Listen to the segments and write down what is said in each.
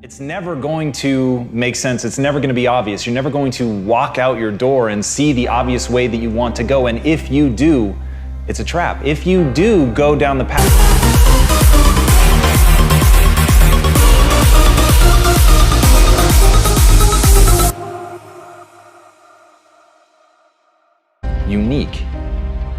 It's never going to make sense. It's never going to be obvious. You're never going to walk out your door and see the obvious way that you want to go. And if you do, it's a trap. If you do go down the path, unique.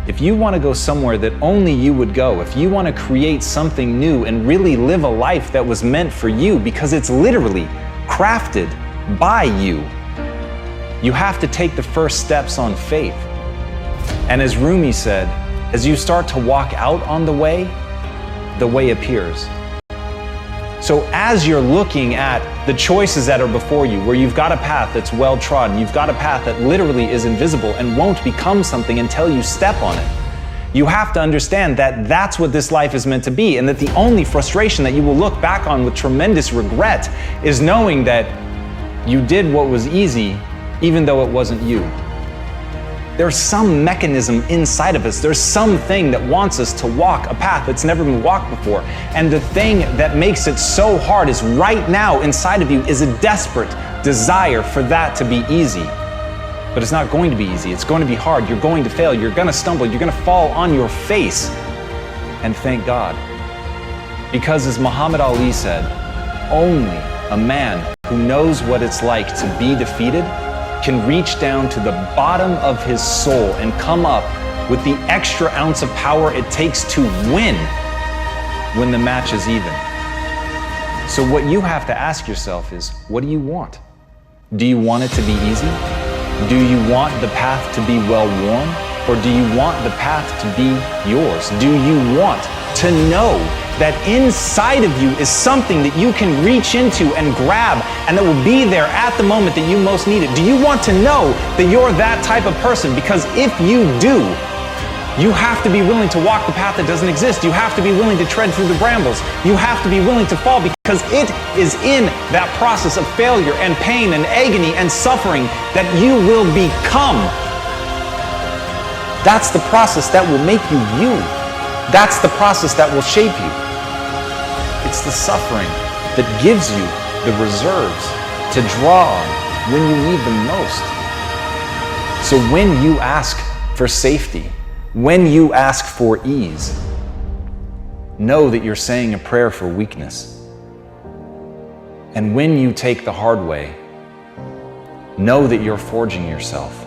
If you want to go somewhere that only you would go, if you want to create something new and really live a life that was meant for you because it's literally crafted by you, you have to take the first steps on faith. And as Rumi said, as you start to walk out on the way appears. So as you're looking at the choices that are before you, where you've got a path that's well trodden, you've got a path that literally is invisible and won't become something until you step on it, you have to understand that that's what this life is meant to be, and that the only frustration that you will look back on with tremendous regret is knowing that you did what was easy even though it wasn't you. There's some mechanism inside of us. There's something that wants us to walk a path that's never been walked before. And the thing that makes it so hard is right now inside of you is a desperate desire for that to be easy. But it's not going to be easy. It's going to be hard. You're going to fail. You're going to stumble. You're going to fall on your face. And thank God. Because as Muhammad Ali said, only a man who knows what it's like to be defeated can reach down to the bottom of his soul and come up with the extra ounce of power it takes to win when the match is even. So what you have to ask yourself is, what do you want? Do you want it to be easy? Do you want the path to be well-worn? Or do you want the path to be yours? Do you want to know that inside of you is something that you can reach into and grab and that will be there at the moment that you most need it? Do you want to know that you're that type of person? Because if you do, you have to be willing to walk the path that doesn't exist. You have to be willing to tread through the brambles. You have to be willing to fall, because it is in that process of failure and pain and agony and suffering that you will become. That's the process that will make you you. That's the process that will shape you. It's the suffering that gives you the reserves to draw on when you need them most. So when you ask for safety, when you ask for ease, know that you're saying a prayer for weakness. And when you take the hard way, know that you're forging yourself.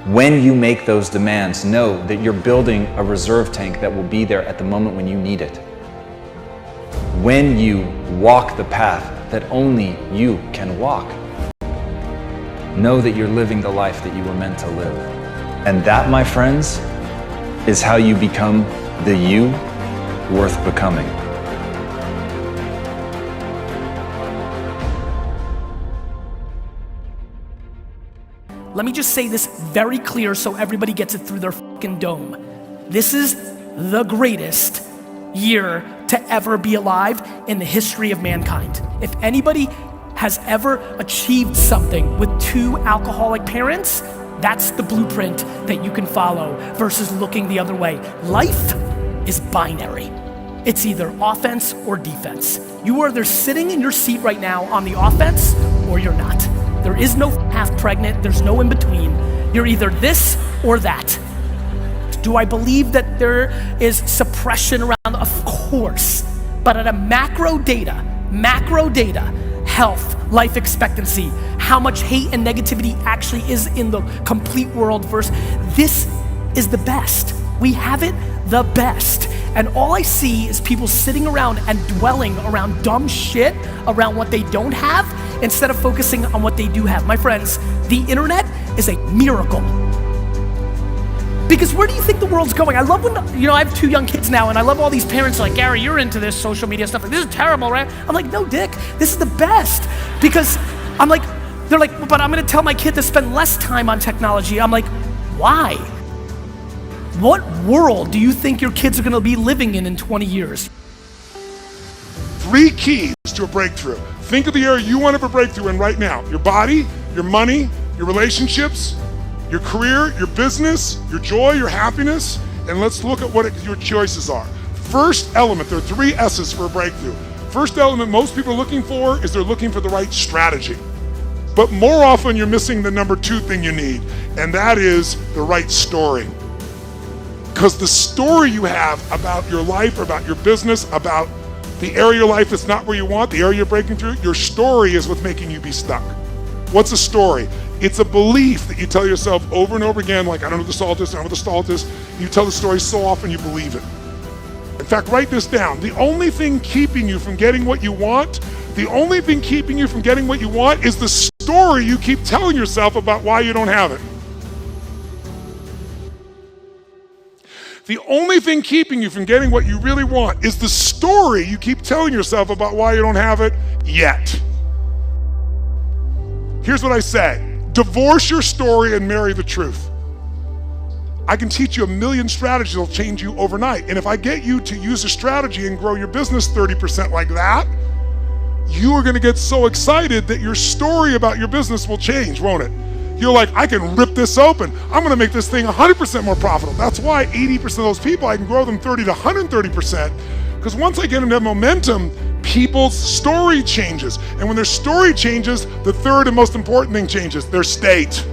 When you make those demands, know that you're building a reserve tank that will be there at the moment when you need it. When you walk the path that only you can walk, know that you're living the life that you were meant to live. And that, my friends, is how you become the you worth becoming. Let me just say this very clear so everybody gets it through their fucking dome. This is the greatest year to ever be alive in the history of mankind. If anybody has ever achieved something with 2 alcoholic parents, that's the blueprint that you can follow versus looking the other way. Life is binary. It's either offense or defense. You are either sitting in your seat right now on the offense or you're not. There is no half pregnant, there's no in between. You're either this or that. Do I believe that there is suppression around? Of course. But at a macro data, health, life expectancy, how much hate and negativity actually is in the complete world versus this is the best. We have it the best. And all I see is people sitting around and dwelling around dumb shit around what they don't have instead of focusing on what they do have. My friends, the internet is a miracle. Because where do you think the world's going? I love when, I have 2 young kids now, and I love all these parents like, Gary, you're into this social media stuff. This is terrible, right? I'm like, no, Dick, this is the best. Because I'm like, they're like, but I'm gonna tell my kid to spend less time on technology. I'm like, why? What world do you think your kids are gonna be living in 20 years? 3 keys to a breakthrough. Think of the area you want to have a breakthrough in right now. Your body, your money, your relationships, your career, your business, your joy, your happiness, and let's look at what your choices are. First element, there are 3 S's for a breakthrough. First element most people are looking for is they're looking for the right strategy. But more often you're missing the number 2 thing you need, and that is the right story. Because the story you have about your life, about your business, about the area of your life that's not where you want, the area you're breaking through, your story is what's making you be stuck. What's a story? It's a belief that you tell yourself over and over again, like, I don't know what the salt is, I don't know what the salt is. You tell the story so often you believe it. In fact, write this down. The only thing keeping you from getting what you want, the only thing keeping you from getting what you want is the story you keep telling yourself about why you don't have it. The only thing keeping you from getting what you really want is the story you keep telling yourself about why you don't have it yet. Here's what I say. Divorce your story and marry the truth. I can teach you a million strategies that'll change you overnight. And if I get you to use a strategy and grow your business 30% like that, you are gonna get so excited that your story about your business will change, won't it? You're like, I can rip this open. I'm gonna make this thing 100% more profitable. That's why 80% of those people, I can grow them 30 to 130%. Because once I get them to have momentum, people's story changes. And when their story changes, the third and most important thing changes, their state.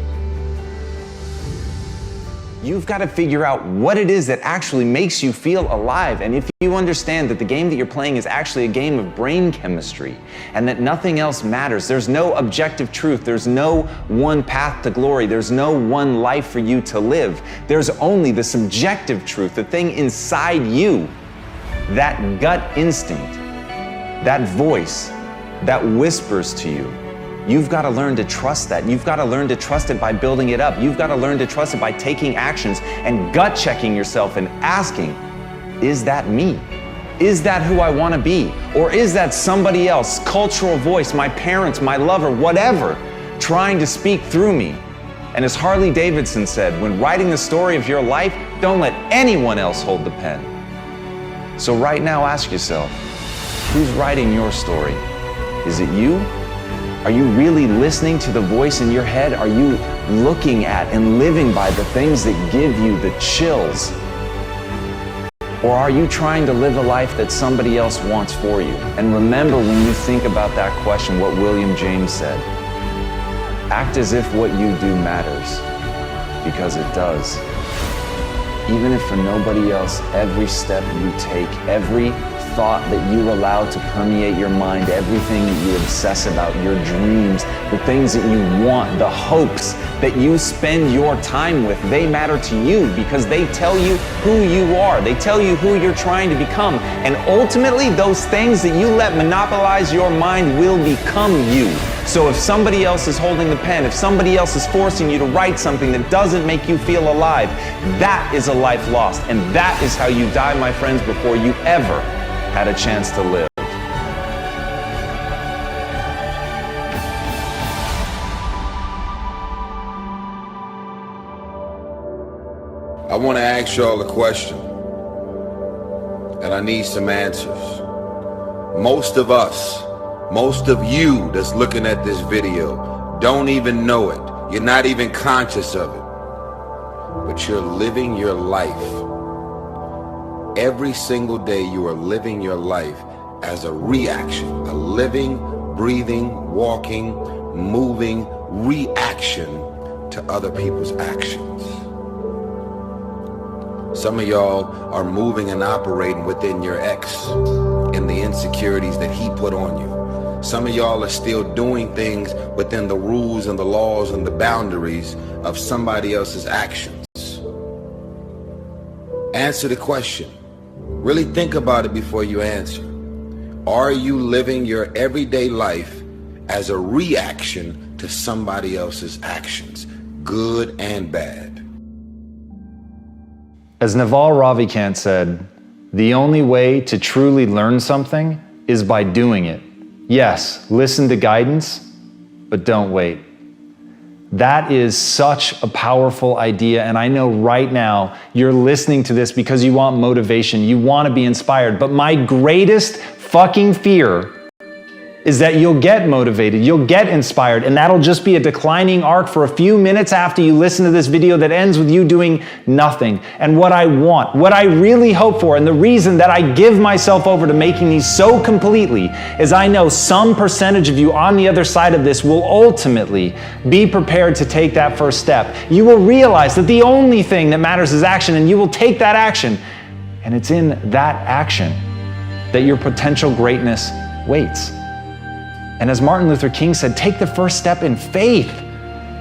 You've got to figure out what it is that actually makes you feel alive. And if you understand that the game that you're playing is actually a game of brain chemistry and that nothing else matters, there's no objective truth, there's no one path to glory, there's no one life for you to live. There's only the subjective truth, the thing inside you, that gut instinct, that voice that whispers to you. You've got to learn to trust that. You've got to learn to trust it by building it up. You've got to learn to trust it by taking actions and gut checking yourself and asking, is that me? Is that who I want to be? Or is that somebody else, cultural voice, my parents, my lover, whatever, trying to speak through me? And as Harley Davidson said, when writing the story of your life, don't let anyone else hold the pen. So right now ask yourself, who's writing your story? Is it you? Are you really listening to the voice in your head? Are you looking at and living by the things that give you the chills? Or are you trying to live a life that somebody else wants for you? And remember, when you think about that question, what William James said, act as if what you do matters, because it does. Even if for nobody else, every step you take, every thought that you allow to permeate your mind, everything that you obsess about, your dreams, the things that you want, the hopes that you spend your time with, they matter to you because they tell you who you are. They tell you who you're trying to become. And ultimately, those things that you let monopolize your mind will become you. So if somebody else is holding the pen, if somebody else is forcing you to write something that doesn't make you feel alive, that is a life lost. And that is how you die, my friends, before you ever had a chance to live. I want to ask y'all a question, and I need some answers. Most of us, most of you that's looking at this video don't even know it. You're not even conscious of it, but you're living your life. Every single day you are living your life as a reaction, a living, breathing, walking, moving reaction to other people's actions. Some of y'all are moving and operating within your ex and the insecurities that he put on you. Some of y'all are still doing things within the rules and the laws and the boundaries of somebody else's actions. Answer the question. Really think about it before you answer. Are you living your everyday life as a reaction to somebody else's actions, good and bad? As Naval Ravikant said, the only way to truly learn something is by doing it. Yes, listen to guidance, but don't wait. That is such a powerful idea, and I know right now you're listening to this because you want motivation, you want to be inspired, but my greatest fucking fear is that you'll get motivated, you'll get inspired, and that'll just be a declining arc for a few minutes after you listen to this video that ends with you doing nothing. And what I want, what I really hope for, and the reason that I give myself over to making these so completely is I know some percentage of you on the other side of this will ultimately be prepared to take that first step. You will realize that the only thing that matters is action, and you will take that action. And it's in that action that your potential greatness waits. And as Martin Luther King said, take the first step in faith.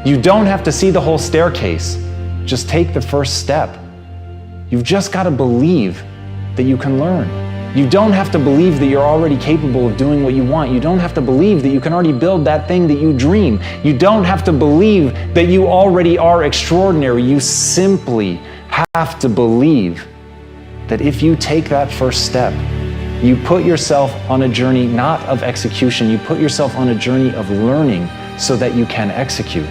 You don't have to see the whole staircase. Just take the first step. You've just got to believe that you can learn. You don't have to believe that you're already capable of doing what you want. You don't have to believe that you can already build that thing that you dream. You don't have to believe that you already are extraordinary. You simply have to believe that if you take that first step, you put yourself on a journey not of execution, you put yourself on a journey of learning so that you can execute.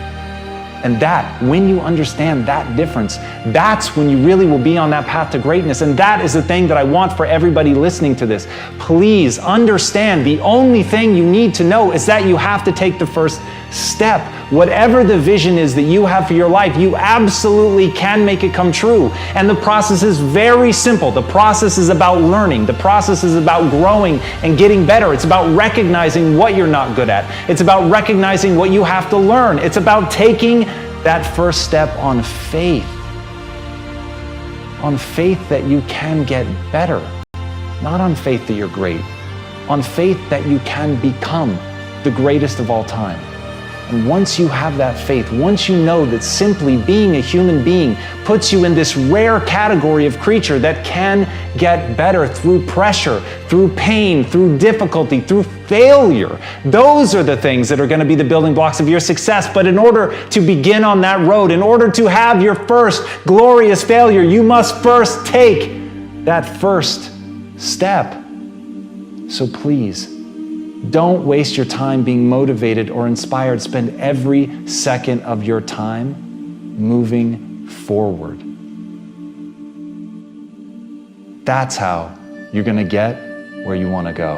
And that, when you understand that difference, that's when you really will be on that path to greatness. And that is the thing that I want for everybody listening to this. Please understand, the only thing you need to know is that you have to take the first step. Whatever the vision is that you have for your life, you absolutely can make it come true. And the process is very simple. The process is about learning. The process is about growing and getting better. It's about recognizing what you're not good at. It's about recognizing what you have to learn. It's about taking that first step on faith. On faith that you can get better. Not on faith that you're great. On faith that you can become the greatest of all time. And once you have that faith, once you know that simply being a human being puts you in this rare category of creature that can get better through pressure, through pain, through difficulty, through failure, those are the things that are going to be the building blocks of your success. But in order to begin on that road, in order to have your first glorious failure, you must first take that first step. So please, don't waste your time being motivated or inspired. Spend every second of your time moving forward. That's how you're going to get where you want to go.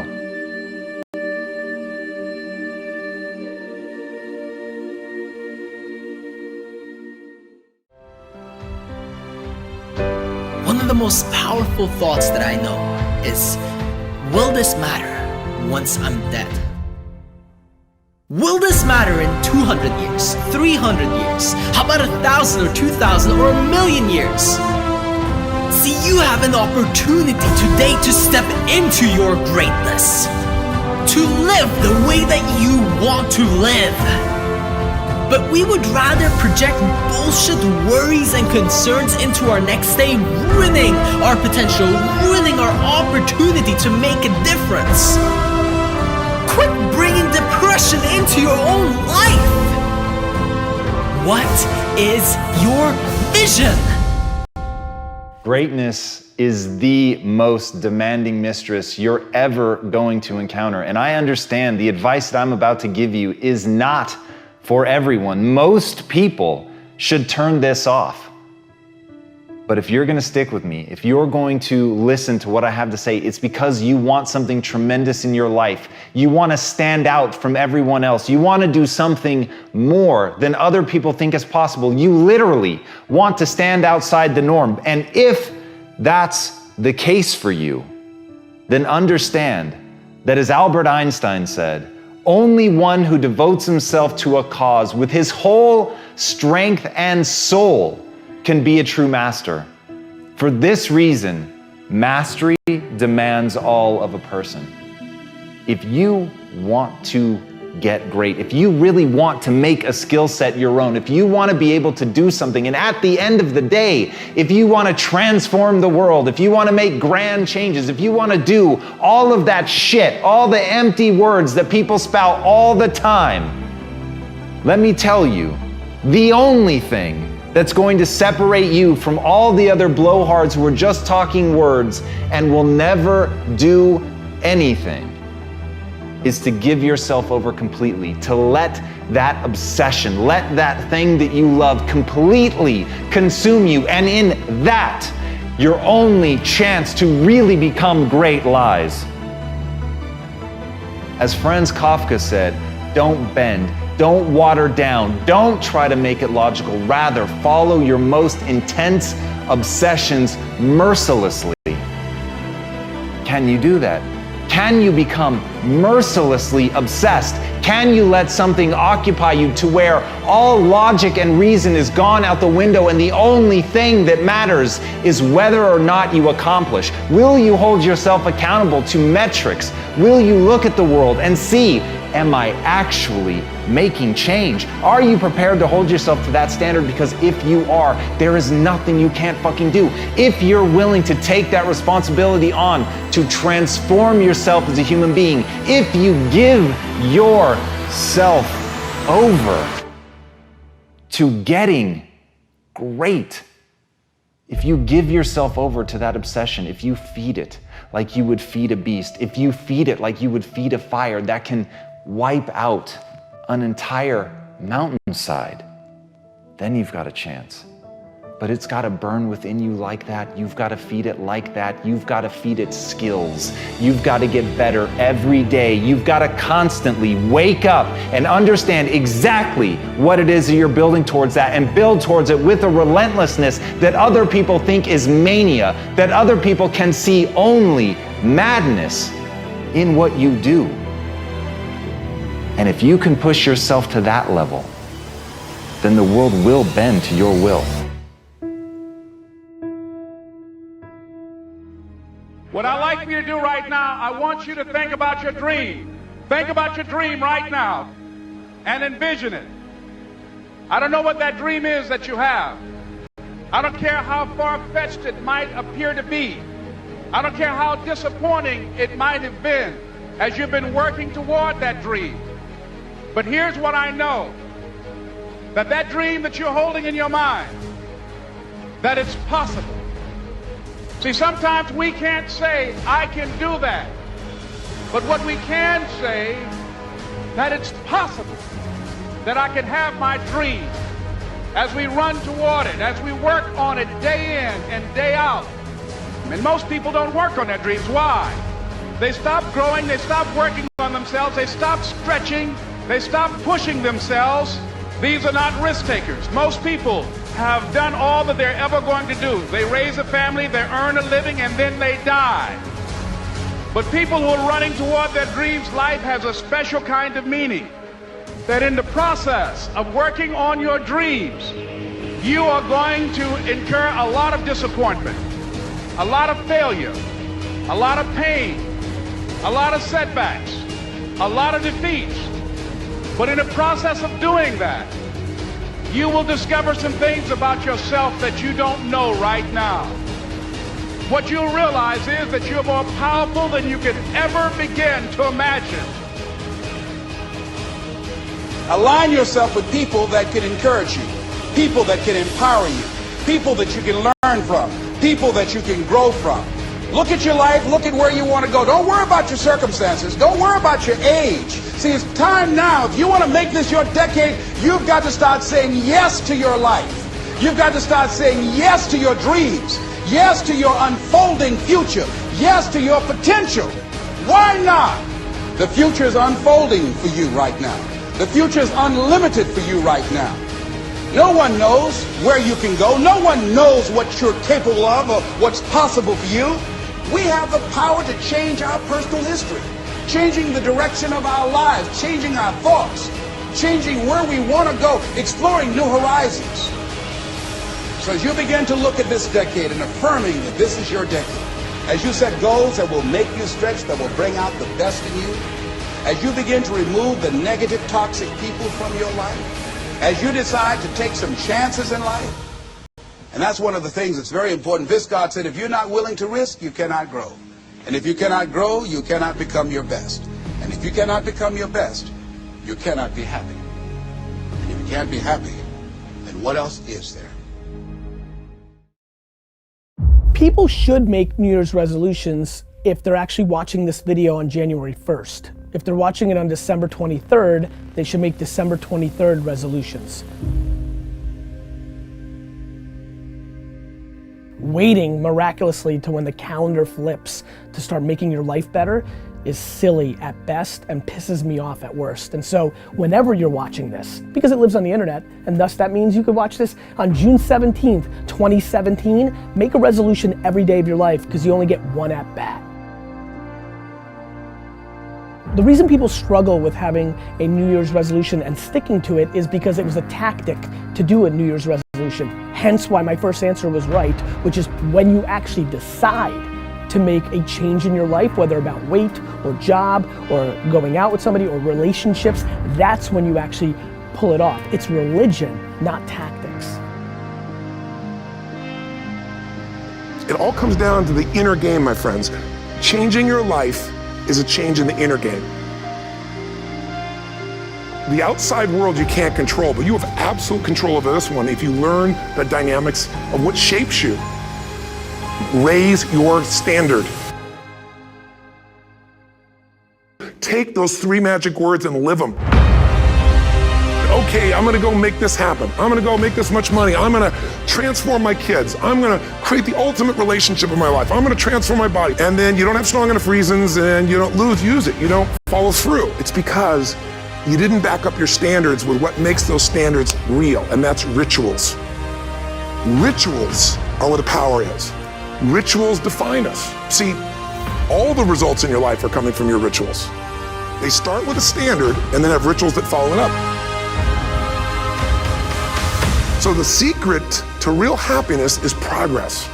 One of the most powerful thoughts that I know is, will this matter once I'm dead? Will this matter in 200 years, 300 years? How about 1,000 or 2,000 or 1,000,000 years? See, you have an opportunity today to step into your greatness, to live the way that you want to live. But we would rather project bullshit worries and concerns into our next day, ruining our potential, ruining our opportunity to make a difference. Quit bringing depression into your own life. What is your vision? Greatness is the most demanding mistress you're ever going to encounter. And I understand the advice that I'm about to give you is not for everyone. Most people should turn this off. But if you're going to stick with me, if you're going to listen to what I have to say, it's because you want something tremendous in your life. You want to stand out from everyone else. You want to do something more than other people think is possible. You literally want to stand outside the norm. And if that's the case for you, then understand that, as Albert Einstein said, only one who devotes himself to a cause with his whole strength and soul can be a true master. For this reason, mastery demands all of a person. If you want to get great, if you really want to make a skill set your own, if you want to be able to do something, and at the end of the day, if you want to transform the world, if you want to make grand changes, if you want to do all of that shit, all the empty words that people spout all the time, let me tell you, the only thing that's going to separate you from all the other blowhards who are just talking words and will never do anything is to give yourself over completely, to let that obsession, let that thing that you love completely consume you. And in that, your only chance to really become great lies. As Franz Kafka said, don't bend, don't water down, don't try to make it logical. Rather, follow your most intense obsessions mercilessly. Can you do that? Can you become mercilessly obsessed? Can you let something occupy you to where all logic and reason is gone out the window and the only thing that matters is whether or not you accomplish? Will you hold yourself accountable to metrics? Will you look at the world and see, am I actually making change? Are you prepared to hold yourself to that standard? Because if you are, there is nothing you can't fucking do. If you're willing to take that responsibility on to transform yourself as a human being, if you give yourself over to getting great, if you give yourself over to that obsession, if you feed it like you would feed a beast, if you feed it like you would feed a fire that can wipe out an entire mountainside, then you've got a chance. But it's got to burn within you like that. You've got to feed it like that. You've got to feed it skills. You've got to get better every day. You've got to constantly wake up and understand exactly what it is that you're building towards that, and build towards it with a relentlessness that other people think is mania, that other people can see only madness in what you do. And if you can push yourself to that level, then the world will bend to your will. What I'd like for you to do right now, I want you to think about your dream. Think about your dream right now and envision it. I don't know what that dream is that you have. I don't care how far-fetched it might appear to be. I don't care how disappointing it might have been as you've been working toward that dream. But here's what I know, that dream that you're holding in your mind, that it's possible. See, sometimes we can't say, I can do that. But what we can say, that it's possible that I can have my dream as we run toward it, as we work on it day in and day out. And most people don't work on their dreams. Why? They stop growing, they stop working on themselves, they stop stretching, they stop pushing themselves. These are not risk takers. Most people have done all that they're ever going to do. They raise a family, they earn a living, and then they die. But people who are running toward their dreams, life has a special kind of meaning. That in the process of working on your dreams, you are going to incur a lot of disappointment, a lot of failure, a lot of pain, a lot of setbacks, a lot of defeats. But in the process of doing that, you will discover some things about yourself that you don't know right now. What you'll realize is that you're more powerful than you could ever begin to imagine. Align yourself with people that can encourage you, people that can empower you, people that you can learn from, people that you can grow from. Look at your life, look at where you want to go. Don't worry about your circumstances. Don't worry about your age. See, it's time now. If you want to make this your decade, you've got to start saying yes to your life. You've got to start saying yes to your dreams, yes to your unfolding future, yes to your potential. Why not? The future is unfolding for you right now. The future is unlimited for you right now. No one knows where you can go. No one knows what you're capable of or what's possible for you. We have the power to change our personal history, changing the direction of our lives, changing our thoughts, changing where we want to go, exploring new horizons. So as you begin to look at this decade and affirming that this is your decade, as you set goals that will make you stretch, that will bring out the best in you, as you begin to remove the negative, toxic people from your life, as you decide to take some chances in life. And that's one of the things that's very important. Viscott said, if you're not willing to risk, you cannot grow. And if you cannot grow, you cannot become your best. And if you cannot become your best, you cannot be happy. And if you can't be happy, then what else is there? People should make New Year's resolutions if they're actually watching this video on January 1st. If they're watching it on December 23rd, they should make December 23rd resolutions. Waiting miraculously to when the calendar flips to start making your life better is silly at best and pisses me off at worst. And so whenever you're watching this, because it lives on the internet, and thus that means you could watch this on June 17th, 2017, make a resolution every day of your life because you only get one at bat. The reason people struggle with having a New Year's resolution and sticking to it is because it was a tactic to do a New Year's resolution. Hence why my first answer was right, which is when you actually decide to make a change in your life, whether about weight or job or going out with somebody or relationships, that's when you actually pull it off. It's religion, not tactics. It all comes down to the inner game, my friends. Changing your life is a change in the inner game. The outside world you can't control, but you have absolute control over this one if you learn the dynamics of what shapes you. Raise your standard. Take those 3 magic words and live them. Okay, I'm gonna go make this happen. I'm gonna go make this much money. I'm gonna transform my kids. I'm gonna create the ultimate relationship in my life. I'm gonna transform my body. And then you don't have strong enough reasons and you don't use it. You don't follow through. It's because you didn't back up your standards with what makes those standards real, and that's rituals. Rituals are where the power is. Rituals define us. See, all the results in your life are coming from your rituals. They start with a standard and then have rituals that follow it up. So the secret to real happiness is progress.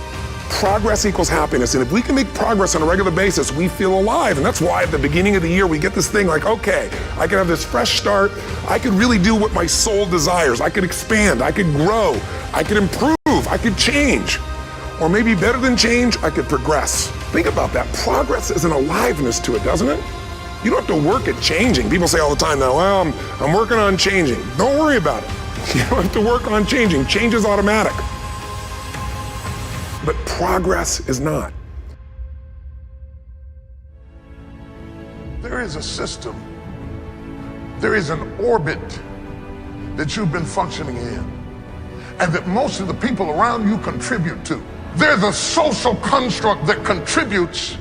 Progress equals happiness, and if we can make progress on a regular basis, we feel alive, and that's why at the beginning of the year we get this thing like, okay, I can have this fresh start, I could really do what my soul desires, I could expand, I could grow, I could improve, I could change. Or maybe better than change, I could progress. Think about that. Progress is an aliveness to it, doesn't it? You don't have to work at changing. People say all the time now, well, I'm working on changing. Don't worry about it. You don't have to work on changing. Change is automatic. But progress is not. There is a system. There is an orbit that you've been functioning in, and that most of the people around you contribute to. There's a social construct that contributes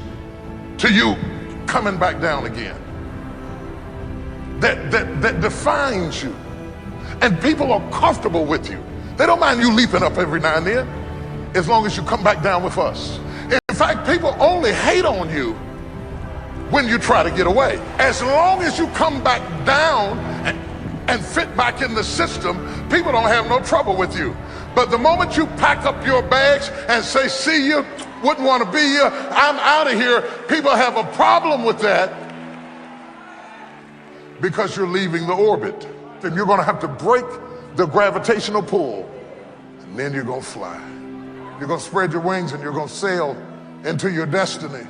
to you coming back down again. That defines you. And people are comfortable with you. They don't mind you leaping up every now and then, as long as you come back down with us. In fact, people only hate on you when you try to get away. As long as you come back down and fit back in the system, people don't have no trouble with you. But the moment you pack up your bags and say, see you, wouldn't want to be here, I'm out of here, people have a problem with that because you're leaving the orbit. And you're going to have to break the gravitational pull, and then you're going to fly. You're going to spread your wings and you're going to sail into your destiny.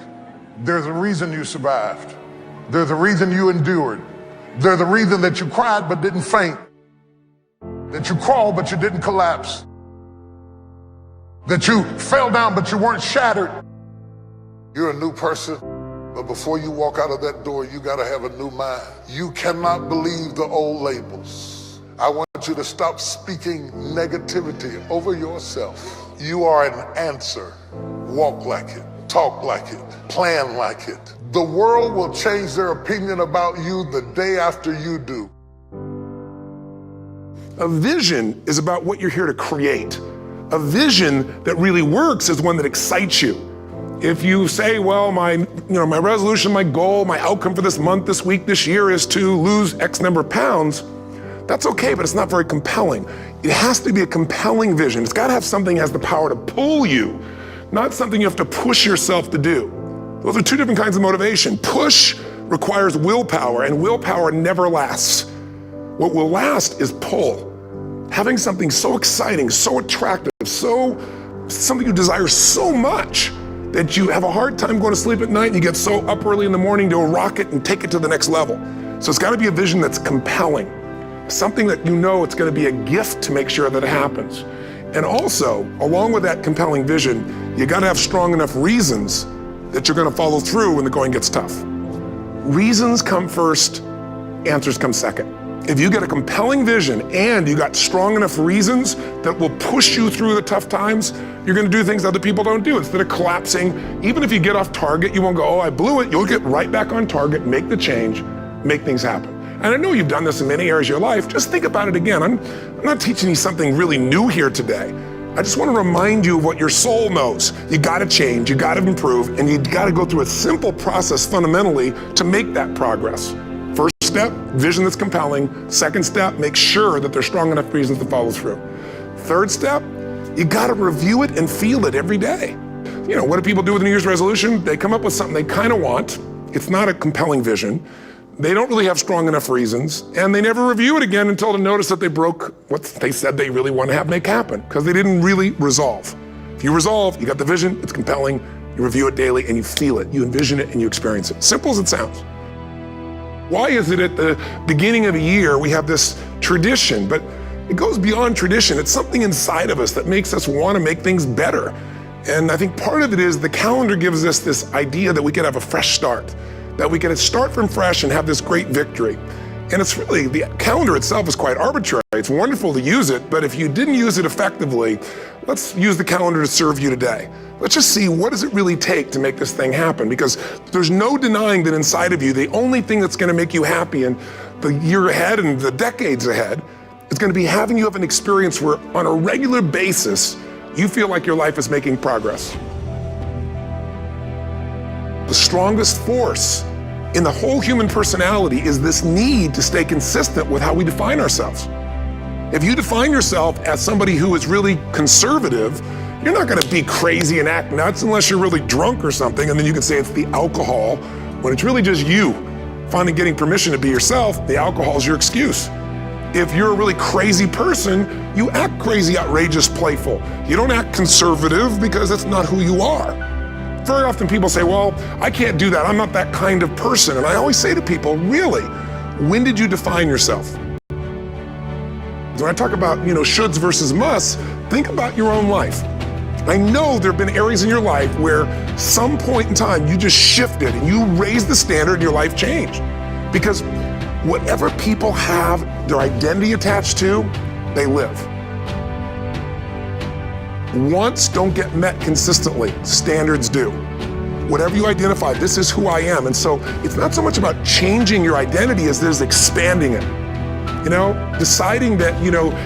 There's a reason you survived. There's a reason you endured. There's a reason that you cried but didn't faint. That you crawled but you didn't collapse. That you fell down but you weren't shattered. You're a new person, but before you walk out of that door, you got to have a new mind. You cannot believe the old labels. I want you to stop speaking negativity over yourself. You are an answer. Walk like it, talk like it, plan like it. The world will change their opinion about you the day after you do. A vision is about what you're here to create. A vision that really works is one that excites you. If you say, well, my resolution, my goal, my outcome for this month, this week, this year is to lose X number of pounds, that's okay, but it's not very compelling. It has to be a compelling vision. It's got to have something that has the power to pull you, not something you have to push yourself to do. Those are two different kinds of motivation. Push requires willpower, and willpower never lasts. What will last is pull. Having something so exciting, so attractive, something you desire so much that you have a hard time going to sleep at night and you get so up early in the morning to rock it and take it to the next level. So it's got to be a vision that's compelling. Something that you know it's going to be a gift to make sure that it happens. And also, along with that compelling vision, you got to have strong enough reasons that you're going to follow through when the going gets tough. Reasons come first, answers come second. If you get a compelling vision and you got strong enough reasons that will push you through the tough times, you're gonna do things other people don't do. Instead of collapsing, even if you get off target, you won't go, oh, I blew it. You'll get right back on target, make the change, make things happen. And I know you've done this in many areas of your life. Just think about it again. I'm not teaching you something really new here today. I just want to remind you of what your soul knows. You gotta change, you gotta improve, and you gotta go through a simple process fundamentally to make that progress. First step, vision that's compelling. Second step, make sure that there's strong enough reasons to follow through. Third step, you gotta review it and feel it every day. You know, what do people do with a New Year's resolution? They come up with something they kind of want. It's not a compelling vision. They don't really have strong enough reasons, and they never review it again until to notice that they broke what they said they really want to have make happen, because they didn't really resolve. If you resolve, you got the vision, it's compelling, you review it daily, and you feel it, you envision it, and you experience it. Simple as it sounds. Why is it at the beginning of a year we have this tradition, but it goes beyond tradition. It's something inside of us that makes us want to make things better. And I think part of it is the calendar gives us this idea that we can have a fresh start, that we can start from fresh and have this great victory. And it's really, the calendar itself is quite arbitrary. It's wonderful to use it, but if you didn't use it effectively, let's use the calendar to serve you today. Let's just see, what does it really take to make this thing happen? Because there's no denying that inside of you, the only thing that's gonna make you happy in the year ahead and the decades ahead is gonna be having you have an experience where on a regular basis, you feel like your life is making progress. The strongest force in the whole human personality is this need to stay consistent with how we define ourselves. If you define yourself as somebody who is really conservative, you're not gonna be crazy and act nuts unless you're really drunk or something, and then you can say it's the alcohol, when it's really just you finally getting permission to be yourself. The alcohol is your excuse. If you're a really crazy person, you act crazy, outrageous, playful. You don't act conservative because that's not who you are. Very often people say, well, I can't do that. I'm not that kind of person. And I always say to people, really, when did you define yourself? When I talk about, shoulds versus musts, think about your own life. I know there have been areas in your life where some point in time you just shifted and you raised the standard and your life changed. Because whatever people have their identity attached to, they live. Wants don't get met consistently, standards do. Whatever you identify, this is who I am. And so it's not so much about changing your identity as it is expanding it. Deciding that,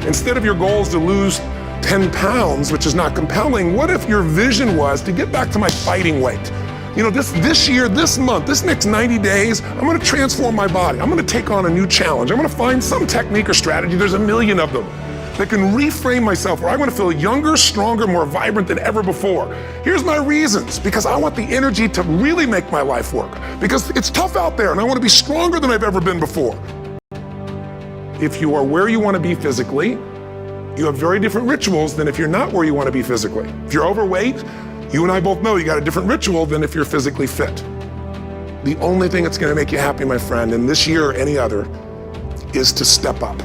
instead of your goal is to lose 10 pounds, which is not compelling, what if your vision was to get back to my fighting weight? This year, this month, this next 90 days, I'm gonna transform my body. I'm gonna take on a new challenge. I'm gonna find some technique or strategy, there's a million of them, that can reframe myself where I want to feel younger, stronger, more vibrant than ever before. Here's my reasons, because I want the energy to really make my life work, because it's tough out there and I want to be stronger than I've ever been before. If you are where you want to be physically, you have very different rituals than if you're not where you want to be physically. If you're overweight, you and I both know you got a different ritual than if you're physically fit. The only thing that's going to make you happy, my friend, in this year or any other, is to step up.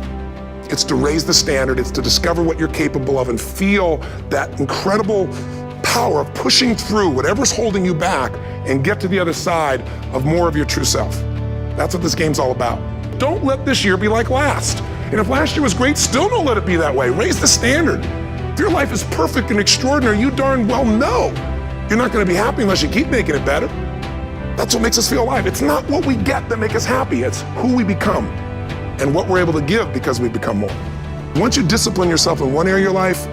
It's to raise the standard, it's to discover what you're capable of and feel that incredible power of pushing through whatever's holding you back and get to the other side of more of your true self. That's what this game's all about. Don't let this year be like last. And if last year was great, still don't let it be that way. Raise the standard. If your life is perfect and extraordinary, you darn well know you're not gonna be happy unless you keep making it better. That's what makes us feel alive. It's not what we get that makes us happy, it's who we become and what we're able to give because we become more. Once you discipline yourself in one area of your life,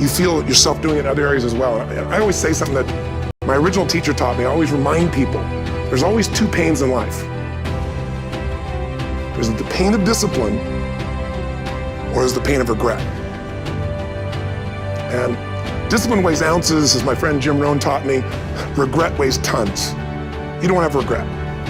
you feel yourself doing it in other areas as well. And I always say something that my original teacher taught me. I always remind people, there's always two pains in life. There's the pain of discipline, or there's the pain of regret. And discipline weighs ounces, as my friend Jim Rohn taught me. Regret weighs tons. You don't have regret.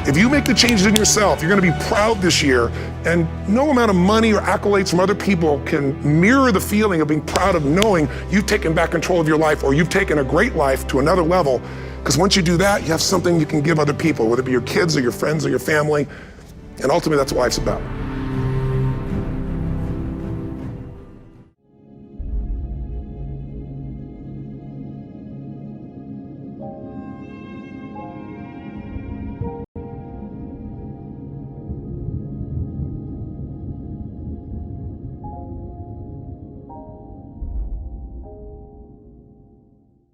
If you make the changes in yourself, you're gonna be proud this year, and no amount of money or accolades from other people can mirror the feeling of being proud of knowing you've taken back control of your life, or you've taken a great life to another level. Because once you do that, you have something you can give other people, whether it be your kids or your friends or your family, and ultimately that's what life's about.